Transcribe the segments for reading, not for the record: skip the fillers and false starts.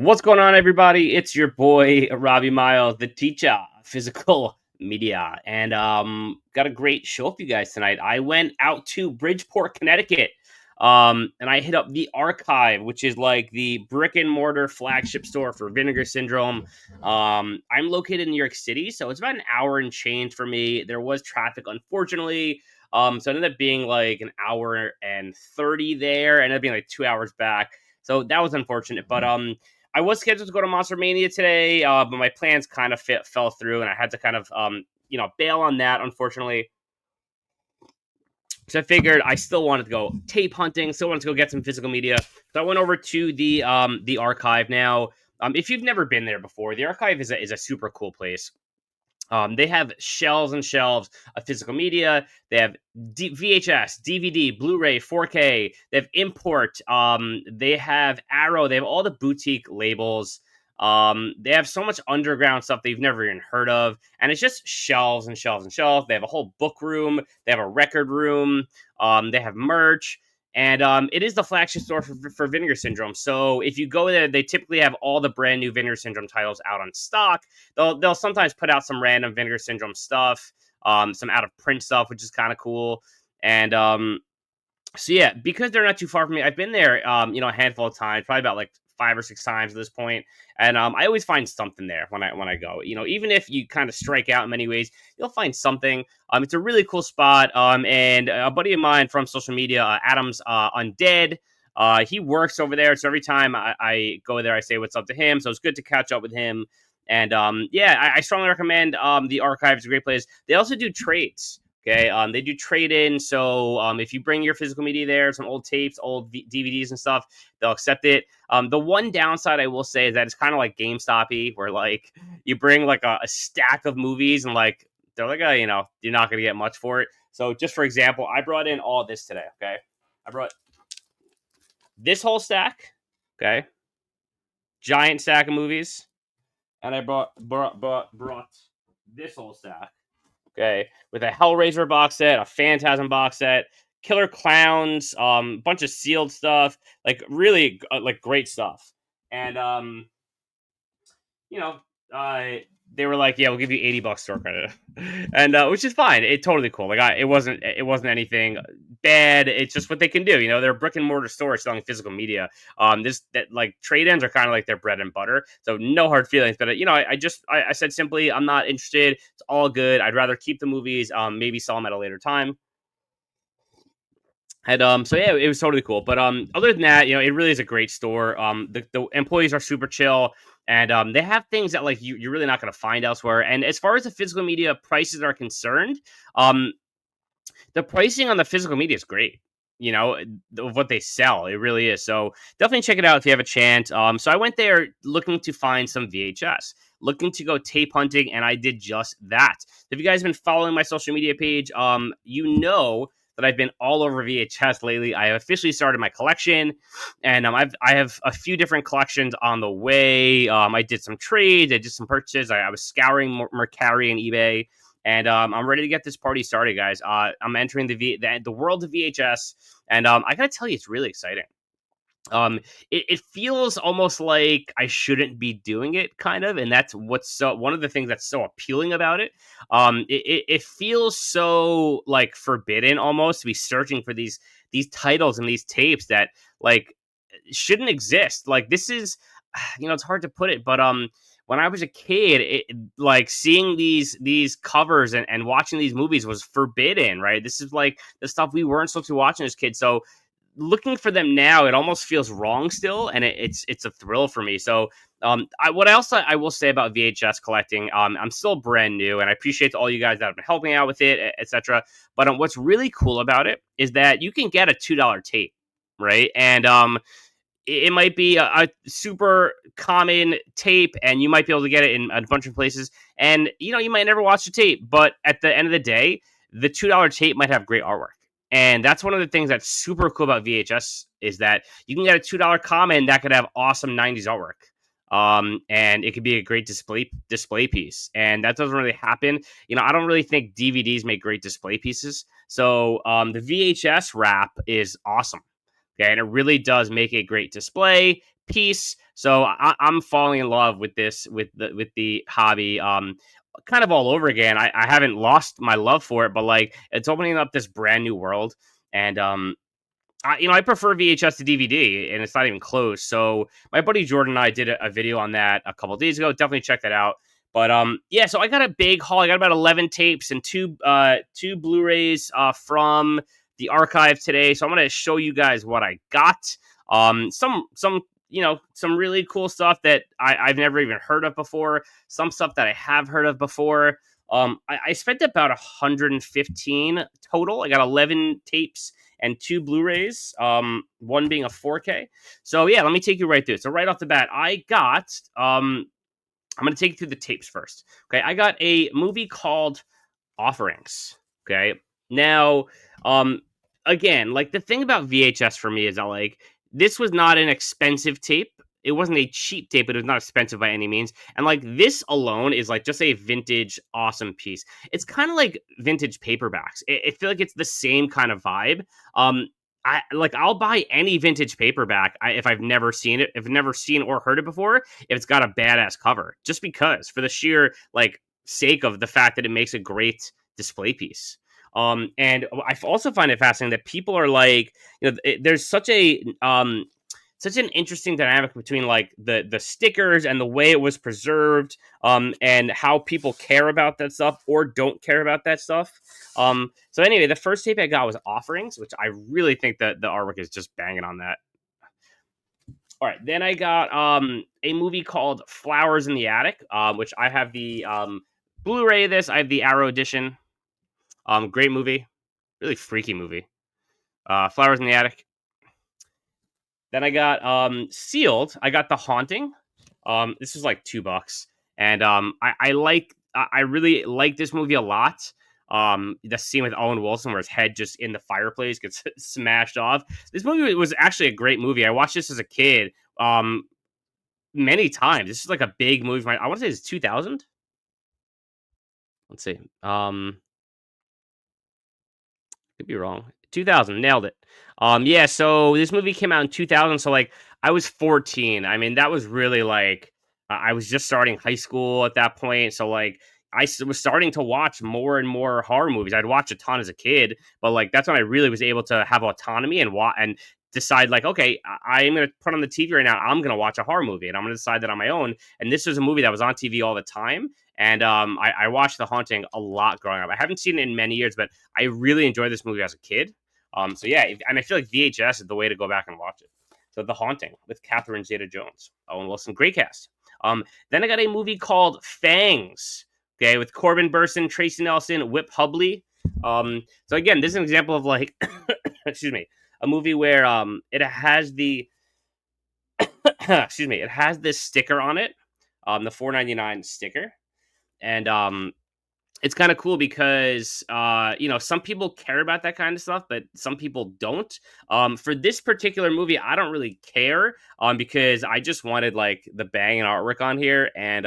What's going on, everybody? It's your boy Robbie Miles, the teacher, physical media, and got a great show for you guys tonight. I went out to Bridgeport, Connecticut, and I hit up the Archive, which is like the brick and mortar flagship store for Vinegar Syndrome. I'm located in New York City, so it's about an hour and change for me. There was traffic, unfortunately. So it ended up being like an hour and 30 there, and ended up being like 2 hours back. So that was unfortunate, but I was scheduled to go to Monster Mania today, but my plans kind of fell through, and I had to kind of, bail on that, unfortunately. So I figured I still wanted to go tape hunting, still wanted to go get some physical media. So I went over to the Archive now. If you've never been there before, the Archive is a super cool place. They have shelves and shelves of physical media. They have VHS, DVD, Blu-ray, 4K. They have import. They have Arrow. They have all the boutique labels. They have so much underground stuff that you've never even heard of, and it's just shelves and shelves and shelves. They have a whole book room. They have a record room. They have merch. And it is the flagship store for Vinegar Syndrome. So if you go there, they typically have all the brand new Vinegar Syndrome titles out on stock. They'll sometimes put out some random Vinegar Syndrome stuff, some out of print stuff, which is kind of cool. And so yeah, because they're not too far from me, I've been there, a handful of times, probably about like 5 or 6 times at this point, and I always find something there when I go. Even if you kind of strike out in many ways, you'll find something. It's a really cool spot. And a buddy of mine from social media, Adam's Undead. He works over there, so every time I go there, I say what's up to him. So it's good to catch up with him. And I strongly recommend the Archive. It's a great place. They also do trades. Okay, they do trade in. So if you bring your physical media there, some old tapes, old DVDs and stuff, they'll accept it. The one downside I will say is that it's kind of like GameStop-y, where like you bring like a stack of movies and like they're like, you're not going to get much for it. So just for example, I brought in all this today. Okay, I brought this whole stack. Okay, giant stack of movies, and I brought this whole stack. Okay, with a Hellraiser box set, a Phantasm box set, Killer Clowns, bunch of sealed stuff, like really like great stuff. And you know, they were like, "Yeah, we'll give you $80 store credit," and which is fine. It's totally cool. Like, it wasn't anything bad. It's just what they can do. They're a brick and mortar store selling physical media. Like trade ins are kind of like their bread and butter. So no hard feelings. But I said simply, I'm not interested. It's all good. I'd rather keep the movies. Maybe sell them at a later time. And so yeah, it was totally cool. But other than that, it really is a great store. The employees are super chill, and they have things that like you're really not going to find elsewhere. And as far as the physical media prices are concerned, the pricing on the physical media is great. Of what they sell, it really is. So definitely check it out if you have a chance. So I went there looking to find some VHS, looking to go tape hunting, and I did just that. If you guys have been following my social media page, you know that I've been all over VHS lately. I have officially started my collection, and I have a few different collections on the way. I did some trades, I did some purchases. I was scouring Mercari and eBay, and I'm ready to get this party started, guys. I'm entering the world of VHS, and I gotta tell you, it's really exciting. It feels almost like I shouldn't be doing it, kind of, and that's one of the things that's so appealing about it. It feels so like forbidden almost to be searching for these titles and these tapes that like shouldn't exist. Like this is, it's hard to put it, but when I was a kid, like seeing these covers and watching these movies was forbidden, right? This is like the stuff we weren't supposed to be watching as kids. So looking for them now, it almost feels wrong still, and it's a thrill for me. So what else I will say about VHS collecting, I'm still brand new, and I appreciate all you guys that have been helping out with it, etc. But what's really cool about it is that you can get a $2 tape, right? And it might be a super common tape, and you might be able to get it in a bunch of places, and you might never watch the tape, but at the end of the day, the $2 tape might have great artwork. And that's one of the things that's super cool about VHS is that you can get a $2 common that could have awesome 90s artwork. And it could be a great display piece. And that doesn't really happen. I don't really think DVDs make great display pieces. So the VHS wrap is awesome. Okay, and it really does make a great display piece. So I'm falling in love with this with the hobby. Kind of all over again. I haven't lost my love for it, but like it's opening up this brand new world. And I prefer VHS to DVD, and it's not even close. So my buddy Jordan and I did a video on that a couple days ago. Definitely check that out. But yeah, so I got a big haul. I got about 11 tapes and two Blu-rays from the archive today. So I'm gonna show you guys what I got. Some some really cool stuff that I've never even heard of before. Some stuff that I have heard of before. I spent about 115 total. I got 11 tapes and two Blu-rays, one being a 4K. So yeah, let me take you right through it. So right off the bat, I got I'm going to take you through the tapes first. Okay, I got a movie called Offerings. Okay, now, again, like the thing about VHS for me is that like this was not an expensive tape. It wasn't a cheap tape, but it was not expensive by any means. And like this alone is like just a vintage, awesome piece. It's kind of like vintage paperbacks. I feel like it's the same kind of vibe. I'll buy any vintage paperback if I've never seen it, if I've never seen or heard it before, if it's got a badass cover, just because for the sheer like sake of the fact that it makes a great display piece. And I also find it fascinating that people are like, there's such an interesting dynamic between like the stickers and the way it was preserved, and how people care about that stuff or don't care about that stuff. So anyway, the first tape I got was Offerings, which I really think that the artwork is just banging on that. All right, then I got a movie called Flowers in the Attic, which I have the Blu-ray of this. I have the Arrow edition. Great movie, really freaky movie. Flowers in the Attic. Then I got Sealed. I got The Haunting. This was like $2, and I really like this movie a lot. The scene with Owen Wilson where his head just in the fireplace gets smashed off. This movie was actually a great movie. I watched this as a kid many times. This is like a big movie. I want to say it's 2000. Let's see. Could be wrong. 2000, nailed it. Yeah, so this movie came out in 2000, so like I was 14. I mean, that was really like I was just starting high school at that point, so like was starting to watch more and more horror movies. I'd watch a ton as a kid, but like that's when I really was able to have autonomy and decide like, okay, I am going to put on the TV right now. I'm going to watch a horror movie, and I'm going to decide that on my own. And this was a movie that was on TV all the time. And I watched The Haunting a lot growing up. I haven't seen it in many years, but I really enjoyed this movie as a kid. So yeah, and I feel like VHS is the way to go back and watch it. So The Haunting with Catherine Zeta-Jones, Owen Wilson, great cast. Then I got a movie called Fangs, okay, with Corbin Burson, Tracy Nelson, Whip Hubley. So again, this is an example of like, excuse me, a movie where it has the, excuse me, it has this sticker on it, the $4.99 sticker, and it's kind of cool because some people care about that kind of stuff, but some people don't. For this particular movie, I don't really care because I just wanted like the banging artwork on here and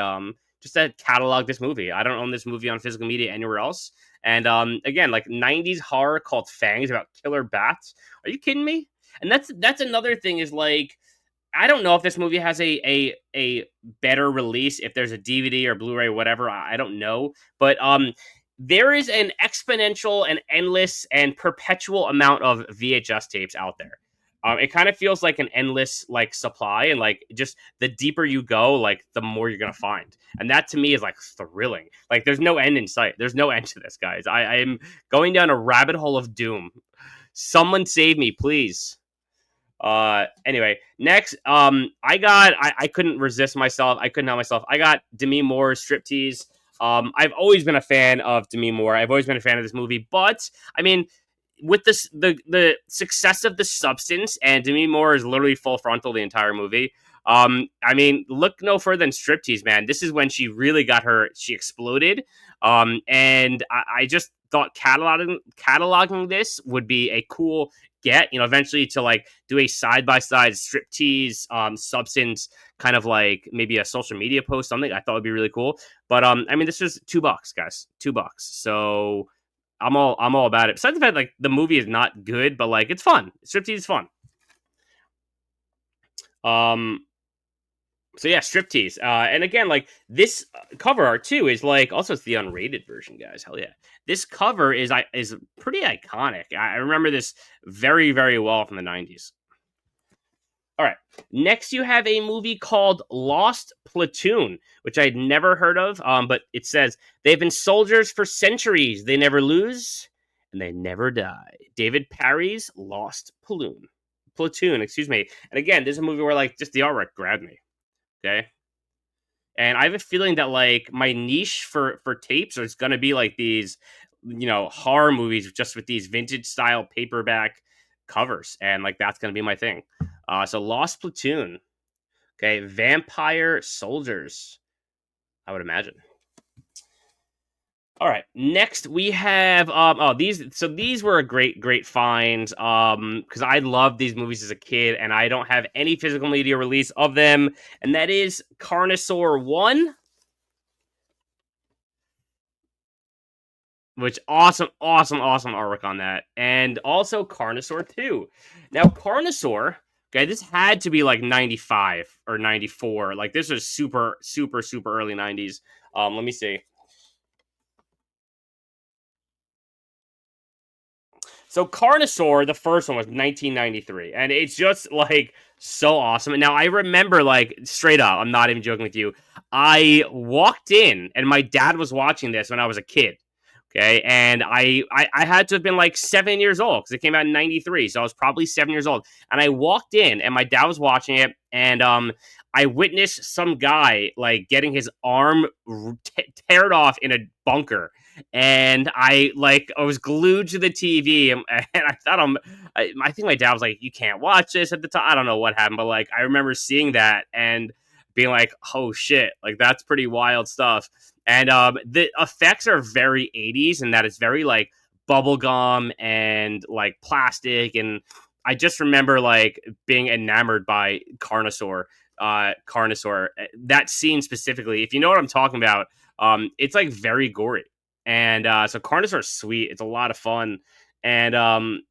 just to catalog this movie. I don't own this movie on physical media anywhere else. And again, like 90s horror called Fangs about killer bats. Are you kidding me? And that's another thing is like I don't know if this movie has a better release, if there's a DVD or Blu-ray or whatever. I don't know, but there is an exponential and endless and perpetual amount of VHS tapes out there. It kind of feels like an endless like supply, and like just the deeper you go, like the more you're gonna find, and that to me is like thrilling. Like there's no end in sight. There's no end to this, guys. I am going down a rabbit hole of doom. Someone save me, please. Anyway, next, I couldn't resist myself. I couldn't help myself. I got Demi Moore's Striptease. I've always been a fan of Demi Moore. I've always been a fan of this movie, but I mean, with this, the success of The Substance, and Demi Moore is literally full frontal the entire movie. I mean, look no further than Striptease, man. This is when she really she exploded. And I just thought cataloging this would be a cool get, eventually to like do a side-by-side Striptease Substance kind of like maybe a social media post, something I thought would be really cool. But I mean, this was $2, guys, $2. So I'm all about it. Besides the fact like the movie is not good, but like it's fun. Striptease is fun. So yeah, striptease. And again, like this cover art too is like also it's the unrated version, guys. Hell yeah, this cover is pretty iconic. I remember this very well from the '90s. All right, next you have a movie called Lost Platoon, which I'd never heard of. But it says they've been soldiers for centuries. They never lose and they never die. David Parry's Lost Platoon. Platoon, excuse me. And again, this is a movie where like just the artwork grabbed me. Okay. And I have a feeling that like my niche for tapes is gonna be like these, horror movies just with these vintage style paperback covers, and like that's gonna be my thing. So Lost Platoon, okay, Vampire Soldiers, I would imagine. All right, next we have these were a great find because I loved these movies as a kid, and I don't have any physical media release of them, and that is Carnosaur 1. Which awesome artwork on that. And also Carnosaur 2. Now Carnosaur, okay, this had to be like 95 or 94. Like this was super early 90s. Let me see. So Carnosaur, the first one was 1993, and it's just like so awesome. And now I remember, like straight up, I'm not even joking with you. I walked in, and my dad was watching this when I was a kid. Okay, and I had to have been like 7 years old because it came out in '93, so I was probably 7 years old. And I walked in, and my dad was watching it, and I witnessed some guy like getting his arm teared off in a bunker, and I was glued to the TV, and I thought I think my dad was like, "You can't watch this" at the time. I don't know what happened, but like I remember seeing that and being like, "Oh shit!" Like that's pretty wild stuff. And the effects are very '80s, and that it's very like bubblegum and like plastic, and I just remember like being enamored by Carnosaur. That scene specifically, if you know what I'm talking about, it's like very gory. And so Carnosaur is sweet. It's a lot of fun. And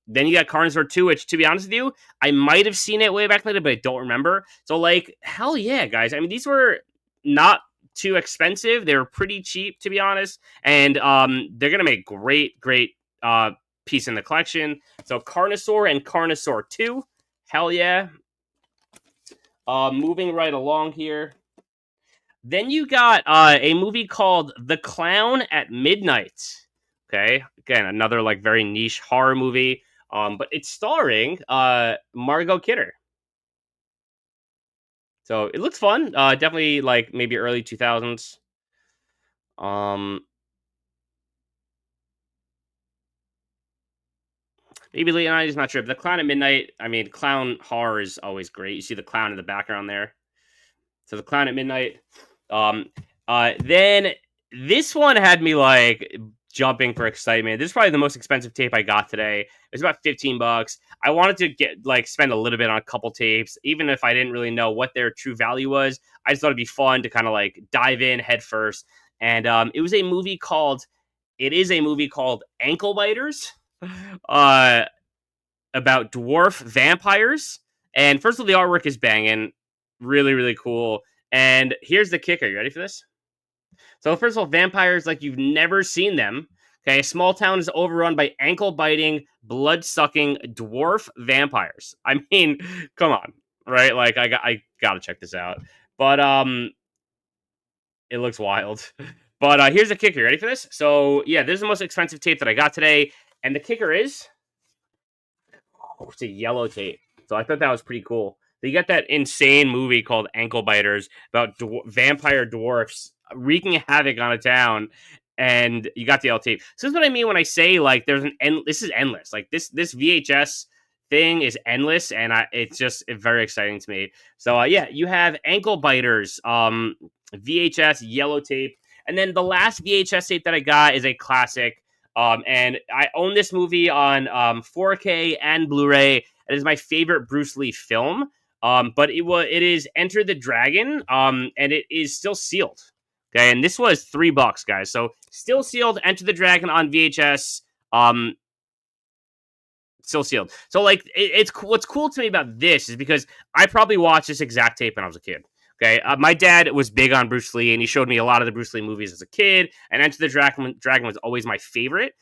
then you got Carnosaur 2, which to be honest with you, I might have seen it way back later, but I don't remember. So like, hell yeah, guys. I mean, these were not too expensive. They were pretty cheap, to be honest. And they're gonna make great piece in the collection. So Carnosaur and Carnosaur 2. Hell yeah. Moving right along here. Then you got a movie called The Clown at Midnight. Okay, again another like very niche horror movie. But it's starring Margot Kidder. So it looks fun. Definitely like maybe early 2000s. Um, maybe late 90s. Not sure. But The Clown at Midnight. I mean, clown horror is always great. You see the clown in the background there. So The Clown at Midnight. Um, then this one had me like jumping for excitement. This is probably the most expensive tape I got today. It was about $15. I wanted to get like spend a little bit on a couple tapes, even if I didn't really know what their true value was. I just thought it'd be fun to kind of like dive in head first. And it is a movie called Ankle Biters, uh, about dwarf vampires. And first of all, the artwork is banging, really cool. And here's the kicker. You ready for this? So first of all, vampires like you've never seen them. Okay, a small town is overrun by ankle-biting, blood-sucking dwarf vampires. I mean, come on, right? Like I gotta check this out. But it looks wild. But here's the kicker. Ready for this? So yeah, this is the most expensive tape that I got today, and the kicker is it's a yellow tape. So I thought that was pretty cool. So you got that insane movie called Ankle Biters about vampire dwarfs wreaking havoc on a town, and you got the L tape. So this is what I mean when I say like there's this is endless. Like this VHS thing is endless, and it's just very exciting to me. So yeah, you have Ankle Biters, VHS yellow tape, and then the last VHS tape that I got is a classic. And I own this movie on 4K and Blu-ray. It is my favorite Bruce Lee film. But it is Enter the Dragon. And it is still sealed. Okay, and this was $3, guys. So still sealed. Enter the Dragon on VHS. Still sealed. So like it's what's cool to me about this is because I probably watched this exact tape when I was a kid. Okay, my dad was big on Bruce Lee, and he showed me a lot of the Bruce Lee movies as a kid. And Enter the Dragon was always my favorite.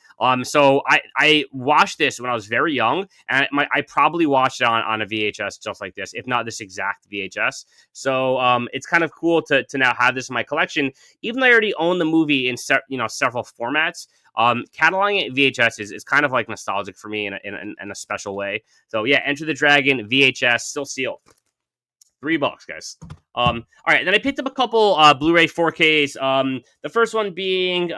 So I watched this when I was very young, and I probably watched it on a VHS just like this, if not this exact VHS. So it's kind of cool to now have this in my collection, even though I already own the movie in several formats. Cataloging it VHS is kind of like nostalgic for me in a special way. So yeah, Enter the Dragon VHS, still sealed. $3, guys. All right. Then I picked up a couple Blu-ray 4Ks. The first one being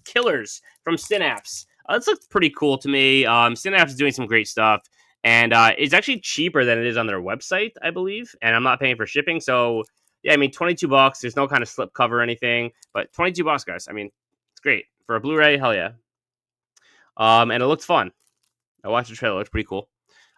Killers from Synapse. This looks pretty cool to me. Synapse is doing some great stuff, and it's actually cheaper than it is on their website, I believe. And I'm not paying for shipping, so yeah, I mean $22. There's no kind of slip cover or anything, but $22, guys. I mean, it's great for a Blu-ray. Hell yeah. And it looks fun. I watched the trailer. It looks pretty cool.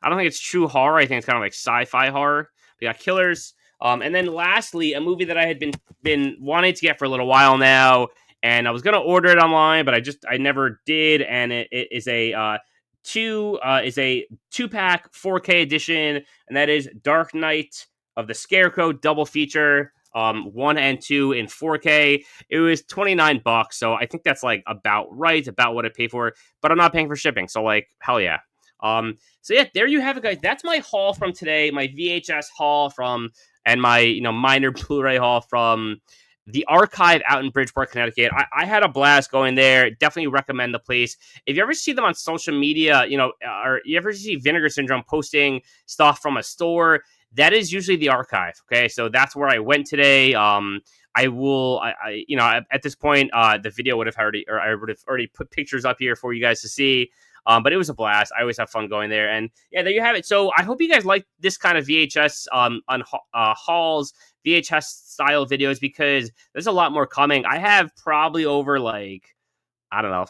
I don't think it's true horror. I think it's kind of like sci-fi horror. We got Killers. And then lastly, a movie that I had been wanting to get for a little while now, and I was gonna order it online, but I never did. And it is a two-pack 4K edition, and that is Dark Knight of the Scarecrow double feature. 1 and 2 in 4K. It was $29, so I think that's like about right, about what I pay for. But I'm not paying for shipping, so like hell yeah. So yeah, there you have it, guys. That's my haul from today, my VHS haul from, and my minor Blu-ray haul from the archive out in Bridgeport, Connecticut. I had a blast going there. Definitely recommend the place. If you ever see them on social media, or you ever see Vinegar Syndrome posting stuff from a store, that is usually the archive. Okay, so that's where I went today. I will, at this point, the video would have already, or I would have already put pictures up here for you guys to see. But it was a blast. I always have fun going there. And yeah, there you have it. So I hope you guys like this kind of VHS on hauls, VHS style videos, because there's a lot more coming. I have probably over like, I don't know,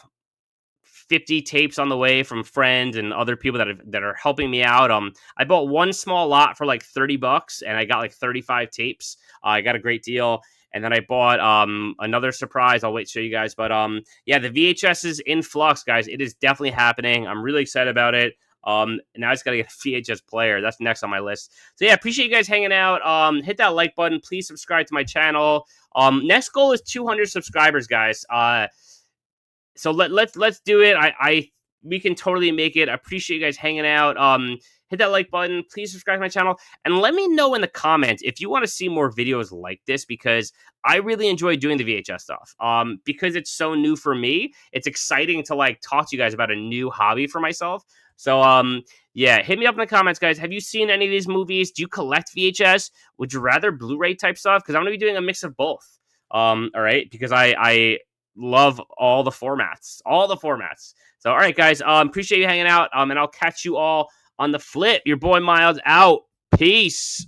50 tapes on the way from friends and other people that are helping me out. I bought one small lot for like $30, and I got like 35 tapes. I got a great deal. And then I bought another surprise. I'll wait to show you guys. But yeah, the VHS is in flux, guys. It is definitely happening. I'm really excited about it. Now I just got to get a VHS player. That's next on my list. So yeah, appreciate you guys hanging out. Hit that like button. Please subscribe to my channel. Next goal is 200 subscribers, guys. So let's do it. We can totally make it. I appreciate you guys hanging out. Hit that like button. Please subscribe to my channel, and let me know in the comments if you want to see more videos like this, because I really enjoy doing the VHS stuff. Because it's so new for me. It's exciting to like talk to you guys about a new hobby for myself. So yeah, hit me up in the comments, guys. Have you seen any of these movies? Do you collect VHS? Would you rather Blu-ray type stuff? Because I'm gonna be doing a mix of both. All right, because I love all the formats. So all right, guys, appreciate you hanging out. And I'll catch you all on the flip. Your boy Miles out. Peace.